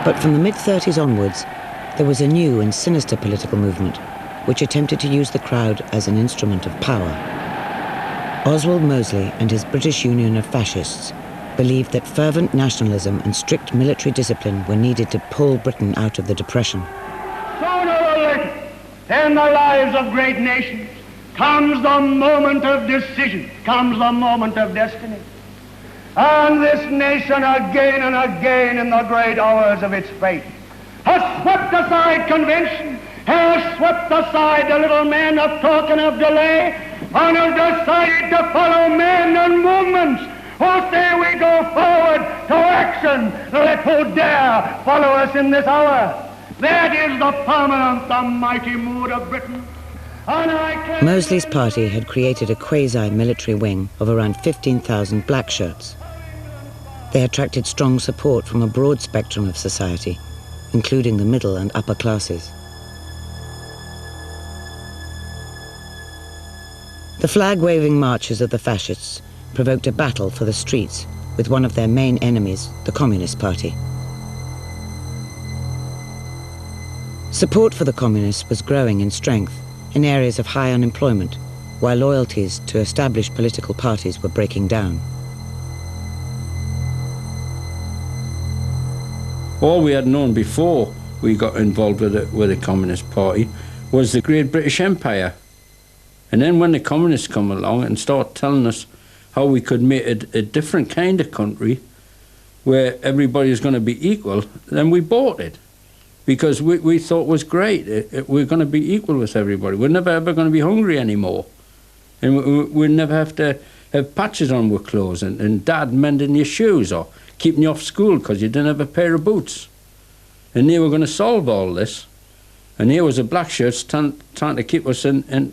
But from the mid-30s onwards, there was a new and sinister political movement which attempted to use the crowd as an instrument of power. Oswald Mosley and his British Union of Fascists believed that fervent nationalism and strict military discipline were needed to pull Britain out of the Depression. Sooner or later, in the lives of great nations, comes the moment of decision, comes the moment of destiny. And this nation again and again in the great hours of its fate has swept aside convention, has swept aside the little men of talk and of delay, and has decided to follow men and movements who say we go forward to action. Let who dare follow us in this hour. That is the permanent, the mighty mood of Britain. Mosley's party had created a quasi-military wing of around 15,000 black shirts. They attracted strong support from a broad spectrum of society, including the middle and upper classes. The flag-waving marches of the fascists provoked a battle for the streets with one of their main enemies, the Communist Party. Support for the communists was growing in strength in areas of high unemployment, while loyalties to established political parties were breaking down. All we had known before we got involved with the Communist Party was the Great British Empire. And then when the communists come along and start telling us how we could make a different kind of country where everybody is going to be equal, then we bought it. Because we thought it was great. We're going to be equal with everybody. We're never ever going to be hungry anymore. And we'd never have to have patches on our clothes and dad mending your shoes or keeping you off school because you didn't have a pair of boots. And they were going to solve all this. And here was the black shirts trying to keep us in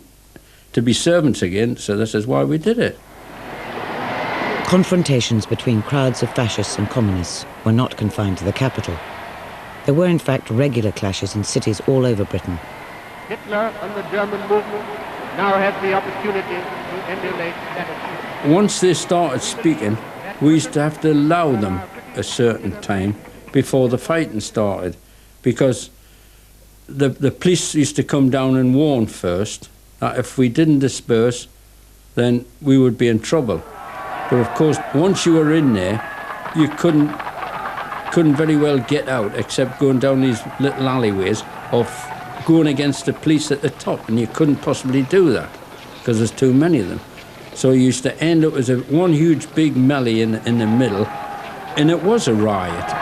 to be servants again, so this is why we did it. Confrontations between crowds of fascists and communists were not confined to the capital. There were in fact regular clashes in cities all over Britain. Hitler and the German movement now has the opportunity to emulate that achievement. Once they started speaking, we used to have to allow them a certain time before the fighting started, because the police used to come down and warn first that if we didn't disperse, then we would be in trouble. But of course, once you were in there, you couldn't very well get out except going down these little alleyways or going against the police at the top, and you couldn't possibly do that because there's too many of them. So you used to end up as one huge big melee in the middle, and it was a riot.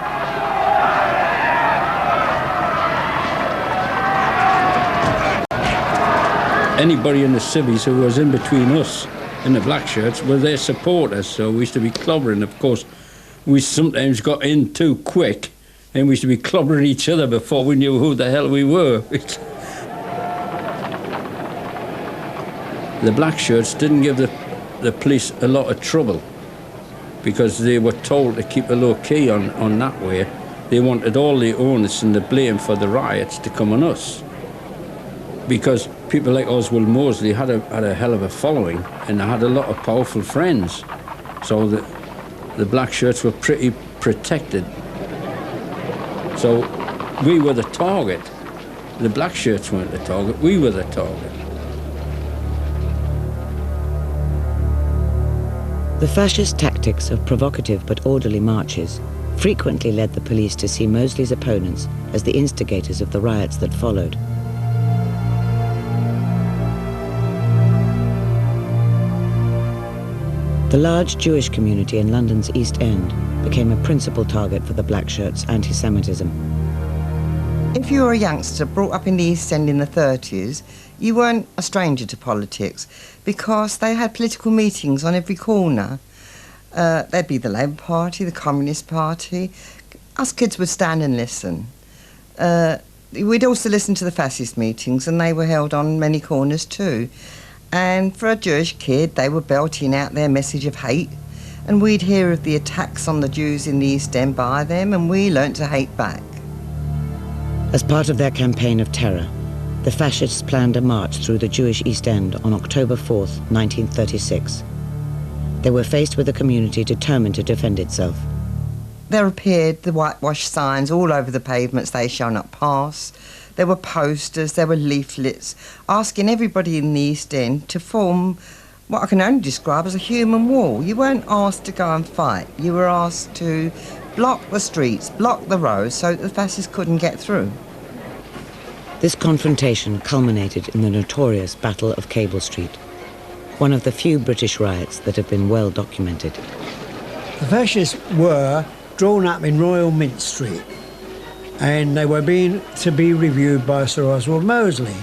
Anybody in the civvies who was in between us and the black shirts were their supporters, so we used to be clobbering. Of course, we sometimes got in too quick, and we used to be clobbering each other before we knew who the hell we were. The black shirts didn't give the police a lot of trouble because they were told to keep a low key on that way. They wanted all the onus and the blame for the riots to come on us, because people like Oswald Moseley had a hell of a following, and they had a lot of powerful friends. So the black shirts were pretty protected. So we were the target. The black shirts weren't the target, we were the target. The fascist tactics of provocative but orderly marches frequently led the police to see Mosley's opponents as the instigators of the riots that followed. The large Jewish community in London's East End became a principal target for the black shirts' anti-Semitism. If you were a youngster brought up in the East End in the 30s, you weren't a stranger to politics because they had political meetings on every corner. There'd be the Labour Party, the Communist Party. Us kids would stand and listen. We'd also listen to the fascist meetings, and they were held on many corners too. And for a Jewish kid, they were belting out their message of hate, and we'd hear of the attacks on the Jews in the East End by them, and we learnt to hate back. As part of their campaign of terror, the fascists planned a march through the Jewish East End on October 4th, 1936. They were faced with a community determined to defend itself. There appeared the whitewashed signs all over the pavements, "They shall not pass." There were posters, there were leaflets asking everybody in the East End to form what I can only describe as a human wall. You weren't asked to go and fight. You were asked to block the streets, block the roads so that the fascists couldn't get through. This confrontation culminated in the notorious Battle of Cable Street, one of the few British riots that have been well documented. The fascists were drawn up in Royal Mint Street, and they were to be reviewed by Sir Oswald Moseley.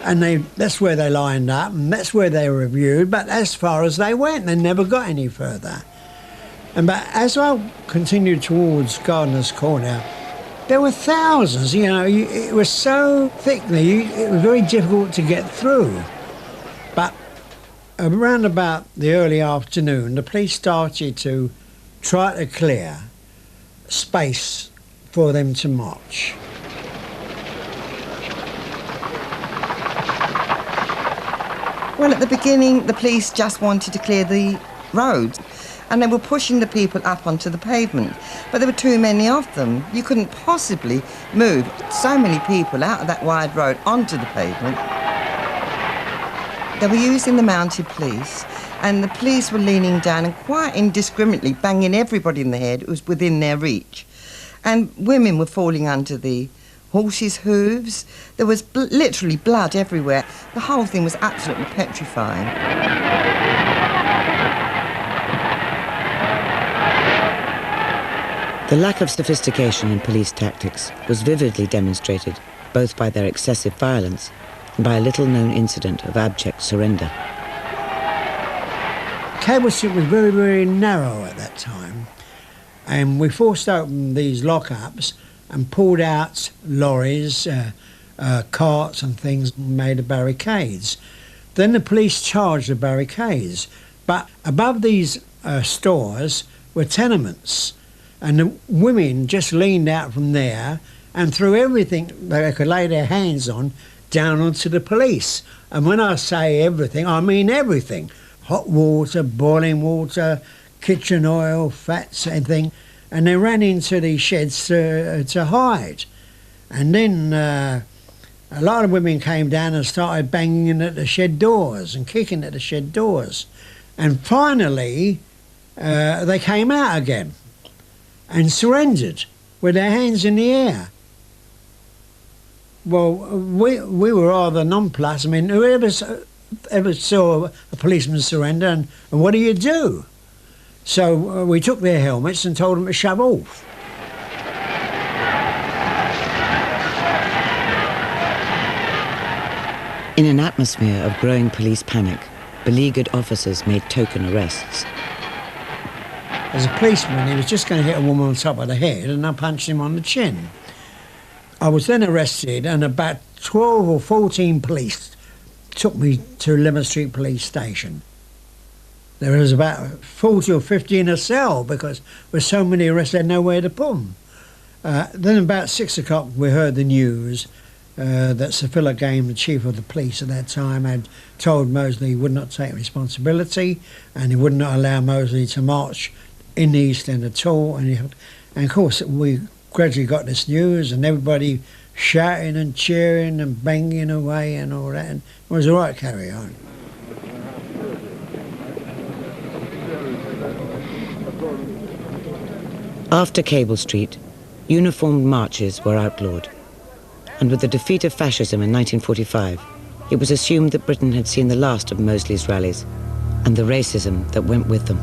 And that's where they lined up, and that's where they were reviewed, but as far as they went, they never got any further. But as I continued towards Gardener's Corner, there were thousands, it was so thickly, it was very difficult to get through. But around about the early afternoon, the police started to try to clear space for them to march. Well, at the beginning, the police just wanted to clear the roads, and they were pushing the people up onto the pavement. But there were too many of them. You couldn't possibly move so many people out of that wide road onto the pavement. They were using the mounted police, and the police were leaning down and quite indiscriminately banging everybody in the head who was within their reach. And women were falling under the horses' hooves. There was literally blood everywhere. The whole thing was absolutely petrifying. The lack of sophistication in police tactics was vividly demonstrated both by their excessive violence and by a little-known incident of abject surrender. Cable Street was very, very narrow at that time, and we forced open these lockups and pulled out lorries, carts and things made of barricades. Then the police charged the barricades, but above these stores were tenements, and the women just leaned out from there and threw everything they could lay their hands on down onto the police. And when I say everything, I mean everything. Hot water, boiling water, kitchen oil, fats, everything. And they ran into the sheds to hide. And then a lot of women came down and started banging at the shed doors and kicking at the shed doors. And finally, they came out again and surrendered with their hands in the air. Well, we were rather nonplussed. I mean, whoever ever saw a policeman surrender, and what do you do? So we took their helmets and told them to shove off. In an atmosphere of growing police panic, beleaguered officers made token arrests. As a policeman, he was just going to hit a woman on top of the head, and I punched him on the chin. I was then arrested, and about 12 or 14 police took me to Lemon Street Police Station. There was about 40 or 50 in a cell because with so many arrests, they had nowhere to put them. Then about 6 o'clock, we heard the news that Sir Philip Game, the chief of the police at that time, had told Mosley he would not take responsibility and he would not allow Mosley to march in the East End at all. And of course, we gradually got this news and everybody shouting and cheering and banging away and all that, and it was all right to carry on. After Cable Street, uniformed marches were outlawed. And with the defeat of fascism in 1945, it was assumed that Britain had seen the last of Mosley's rallies and the racism that went with them.